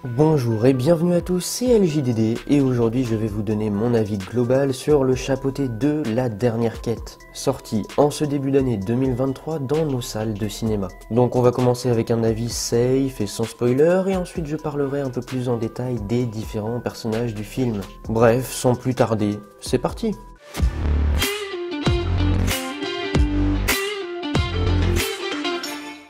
Bonjour et bienvenue à tous, c'est LJDD et aujourd'hui je vais vous donner mon avis global sur le chapeauté de La Dernière Quête, sorti en ce début d'année 2023 dans nos salles de cinéma. Donc on va commencer avec un avis safe et sans spoiler et ensuite je parlerai un peu plus en détail des différents personnages du film. Bref, sans plus tarder, c'est parti!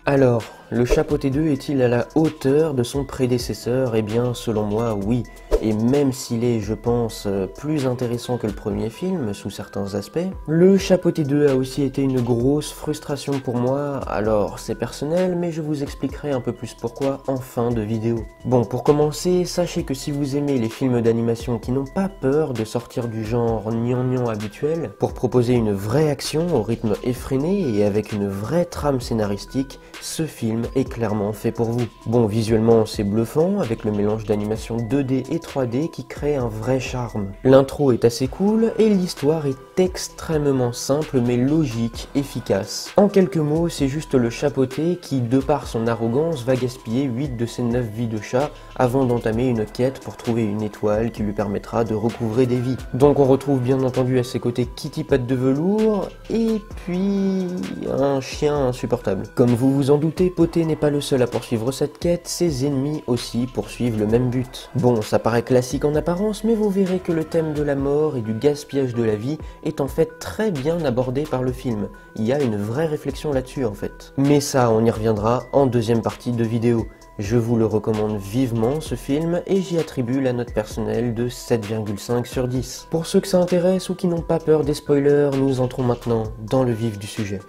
Alors, le Chapeauté 2 est-il à la hauteur de son prédécesseur? Eh bien, selon moi, oui. Et même s'il est, je pense, plus intéressant que le premier film, sous certains aspects, le Chapeauté 2 a aussi été une grosse frustration pour moi. Alors, c'est personnel, mais je vous expliquerai un peu plus pourquoi en fin de vidéo. Bon, pour commencer, sachez que si vous aimez les films d'animation qui n'ont pas peur de sortir du genre gnangnan habituel, pour proposer une vraie action au rythme effréné et avec une vraie trame scénaristique, ce film est clairement fait pour vous. Bon, visuellement c'est bluffant, avec le mélange d'animation 2D et 3D qui crée un vrai charme. L'intro est assez cool et l'histoire est extrêmement simple mais logique, efficace. En quelques mots, c'est juste le chapeauté qui, de par son arrogance, va gaspiller 8 de ses 9 vies de chat avant d'entamer une quête pour trouver une étoile qui lui permettra de recouvrer des vies. Donc on retrouve bien entendu à ses côtés Kitty Patte de velours et puis un chien insupportable. Comme vous vous en doutez, Poté n'est pas le seul à poursuivre cette quête, ses ennemis aussi poursuivent le même but. Bon, ça paraît classique en apparence, mais vous verrez que le thème de la mort et du gaspillage de la vie est en fait très bien abordé par le film. Il y a une vraie réflexion là-dessus en fait. Mais ça, on y reviendra en deuxième partie de vidéo. Je vous le recommande vivement ce film et j'y attribue la note personnelle de 7,5 sur 10. Pour ceux que ça intéresse ou qui n'ont pas peur des spoilers, nous entrons maintenant dans le vif du sujet.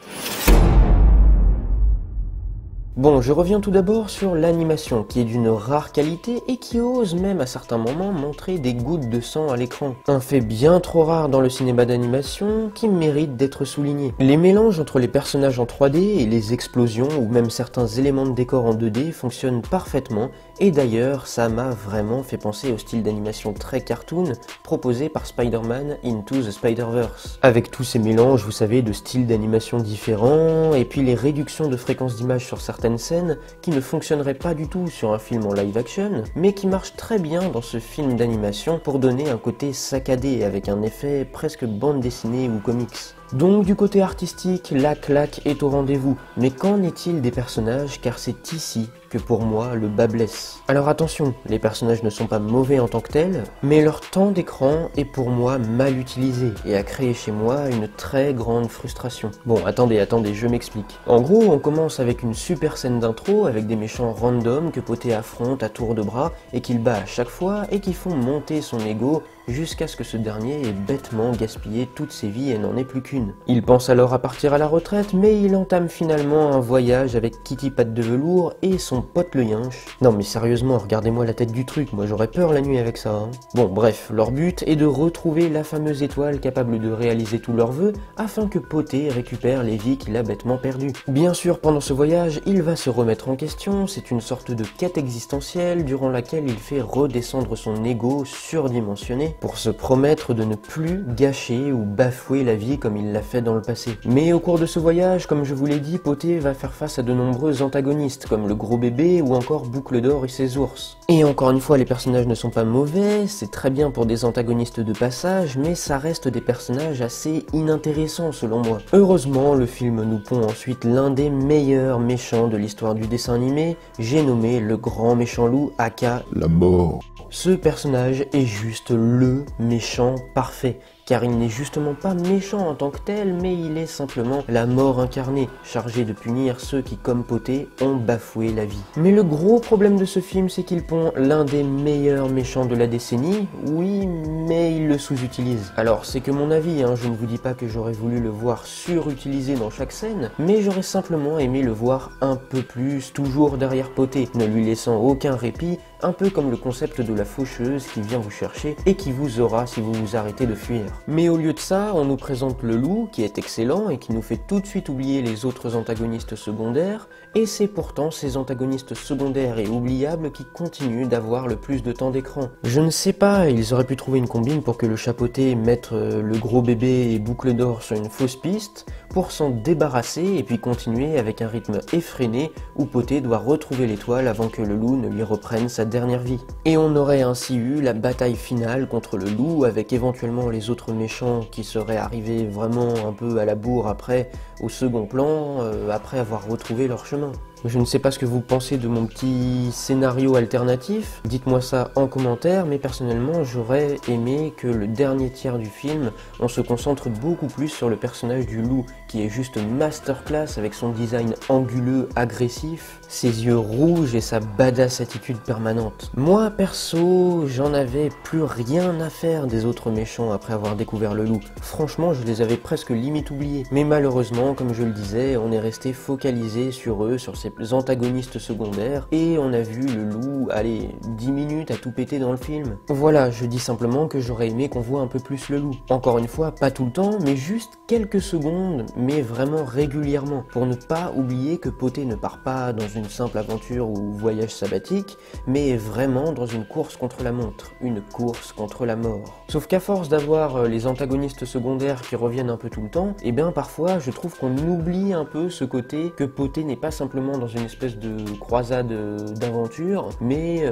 Bon, je reviens tout d'abord sur l'animation, qui est d'une rare qualité et qui ose même à certains moments montrer des gouttes de sang à l'écran. Un fait bien trop rare dans le cinéma d'animation qui mérite d'être souligné. Les mélanges entre les personnages en 3D et les explosions ou même certains éléments de décor en 2D fonctionnent parfaitement et d'ailleurs ça m'a vraiment fait penser au style d'animation très cartoon proposé par Spider-Man Into the Spider-Verse. Avec tous ces mélanges, vous savez, de styles d'animation différents et puis les réductions de fréquence d'image sur certaines scènes qui ne fonctionneraient pas du tout sur un film en live action, mais qui marchent très bien dans ce film d'animation pour donner un côté saccadé avec un effet presque bande dessinée ou comics. Donc du côté artistique, la claque est au rendez-vous. Mais qu'en est-il des personnages, car c'est ici que pour moi le bas blesse. Alors attention, les personnages ne sont pas mauvais en tant que tels, mais leur temps d'écran est pour moi mal utilisé et a créé chez moi une très grande frustration. Bon, attendez, je m'explique. En gros, on commence avec une super scène d'intro avec des méchants random que Poté affronte à tour de bras et qu'il bat à chaque fois et qui font monter son ego jusqu'à ce que ce dernier ait bêtement gaspillé toutes ses vies et n'en ait plus qu'une. Il pense alors à partir à la retraite, mais il entame finalement un voyage avec Kitty Patte de velours et son pote le yinche. Non mais sérieusement, regardez-moi la tête du truc, moi j'aurais peur la nuit avec ça. Bon bref, leur but est de retrouver la fameuse étoile capable de réaliser tous leurs vœux afin que Poté récupère les vies qu'il a bêtement perdues. Bien sûr, pendant ce voyage, il va se remettre en question, c'est une sorte de quête existentielle durant laquelle il fait redescendre son ego surdimensionné pour se promettre de ne plus gâcher ou bafouer la vie comme il l'a fait dans le passé. Mais au cours de ce voyage, comme je vous l'ai dit, Poté va faire face à de nombreux antagonistes, comme le gros bébé ou encore Boucle d'Or et ses ours. Et encore une fois, les personnages ne sont pas mauvais, c'est très bien pour des antagonistes de passage, mais ça reste des personnages assez inintéressants selon moi. Heureusement, le film nous pond ensuite l'un des meilleurs méchants de l'histoire du dessin animé, j'ai nommé le grand méchant loup aka la mort. Ce personnage est juste le méchant parfait, car il n'est justement pas méchant en tant que tel, mais il est simplement la mort incarnée, chargée de punir ceux qui, comme Poté, ont bafoué la vie. Mais le gros problème de ce film, c'est qu'il pond l'un des meilleurs méchants de la décennie, oui, mais il le sous-utilise. Alors, c'est que mon avis, je ne vous dis pas que j'aurais voulu le voir surutilisé dans chaque scène, mais j'aurais simplement aimé le voir un peu plus, toujours derrière Poté, ne lui laissant aucun répit, un peu comme le concept de la faucheuse qui vient vous chercher et qui vous aura si vous vous arrêtez de fuir. Mais au lieu de ça, on nous présente le loup, qui est excellent et qui nous fait tout de suite oublier les autres antagonistes secondaires, et c'est pourtant ces antagonistes secondaires et oubliables qui continuent d'avoir le plus de temps d'écran. Je ne sais pas, ils auraient pu trouver une combine pour que le chapeauté mette le gros bébé et boucle d'or sur une fausse piste, pour s'en débarrasser et puis continuer avec un rythme effréné où Poté doit retrouver l'étoile avant que le loup ne lui reprenne sa dernière vie. Et on aurait ainsi eu la bataille finale contre le loup avec éventuellement les autres méchants qui seraient arrivés vraiment un peu à la bourre après, au second plan, après avoir retrouvé leur chemin. Je ne sais pas ce que vous pensez de mon petit scénario alternatif, dites-moi ça en commentaire, mais personnellement j'aurais aimé que le dernier tiers du film, on se concentre beaucoup plus sur le personnage du loup, qui est juste masterclass avec son design anguleux, agressif, ses yeux rouges et sa badass attitude permanente. Moi perso, j'en avais plus rien à faire des autres méchants après avoir découvert le loup. Franchement, je les avais presque limite oubliés. Mais malheureusement, comme je le disais, on est resté focalisé sur eux, sur ces antagonistes secondaires, et on a vu le loup, allez, 10 minutes à tout péter dans le film. Voilà, je dis simplement que j'aurais aimé qu'on voit un peu plus le loup. Encore une fois, pas tout le temps, mais juste quelques secondes, mais vraiment régulièrement, pour ne pas oublier que Poté ne part pas dans une simple aventure ou voyage sabbatique, mais vraiment dans une course contre la montre, une course contre la mort. Sauf qu'à force d'avoir les antagonistes secondaires qui reviennent un peu tout le temps, et bien parfois je trouve qu'on oublie un peu ce côté que Poté n'est pas simplement dans une espèce de croisade d'aventure, mais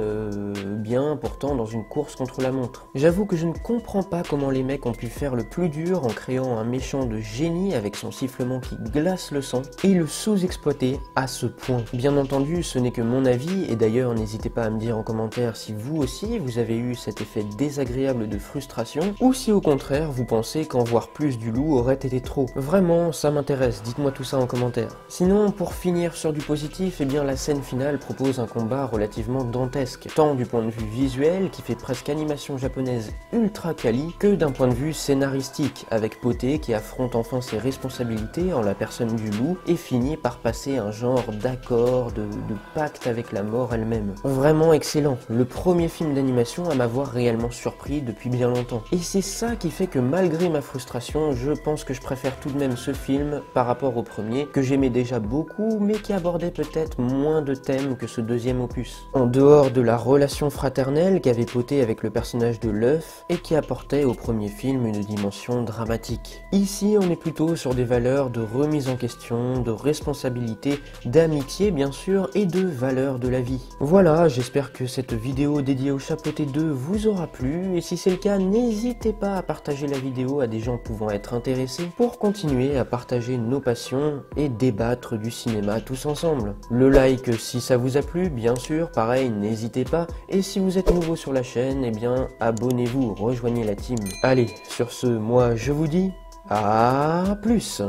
bien pourtant dans une course contre la montre. J'avoue que je ne comprends pas comment les mecs ont pu faire le plus dur en créant un méchant de génie avec son sifflement qui glace le sang, et le sous-exploiter à ce point. Bien entendu, ce n'est que mon avis, et d'ailleurs n'hésitez pas à me dire en commentaire si vous aussi vous avez eu cet effet désagréable de frustration, ou si au contraire vous pensez qu'en voir plus du loup aurait été trop. Vraiment, ça m'intéresse, dites-moi tout ça en commentaire. Sinon, pour finir sur du positif, eh bien la scène finale propose un combat relativement dantesque, tant du point de vue visuel, qui fait presque animation japonaise ultra quali, que d'un point de vue scénaristique, avec Poté qui affronte enfin ses responsabilités en la personne du loup, et finit par passer un genre d'accord, de pacte avec la mort elle-même. Vraiment excellent, le premier film d'animation à m'avoir réellement surpris depuis bien longtemps. Et c'est ça qui fait que malgré ma frustration, je pense que je préfère tout de même ce film par rapport au premier, que j'aimais déjà beaucoup, mais qui abordait peut-être moins de thèmes que ce deuxième opus. En dehors de la relation fraternelle qu'avait Poté avec le personnage de l'œuf, et qui apportait au premier film une dimension dramatique. Ici, on est plutôt sur des valeurs de remise en question, de responsabilité, d'amitié bien sûr, et de valeurs de la vie. Voilà, j'espère que cette vidéo dédiée au Chapeauté 2 vous aura plu, et si c'est le cas, n'hésitez pas à partager la vidéo à des gens pouvant être intéressés pour continuer à partager nos passions et débattre du cinéma tous ensemble. Le like si ça vous a plu, bien sûr, pareil, n'hésitez pas, et si vous êtes nouveau sur la chaîne, eh bien abonnez-vous, rejoignez la team. Allez, sur ce, moi je vous dis à plus.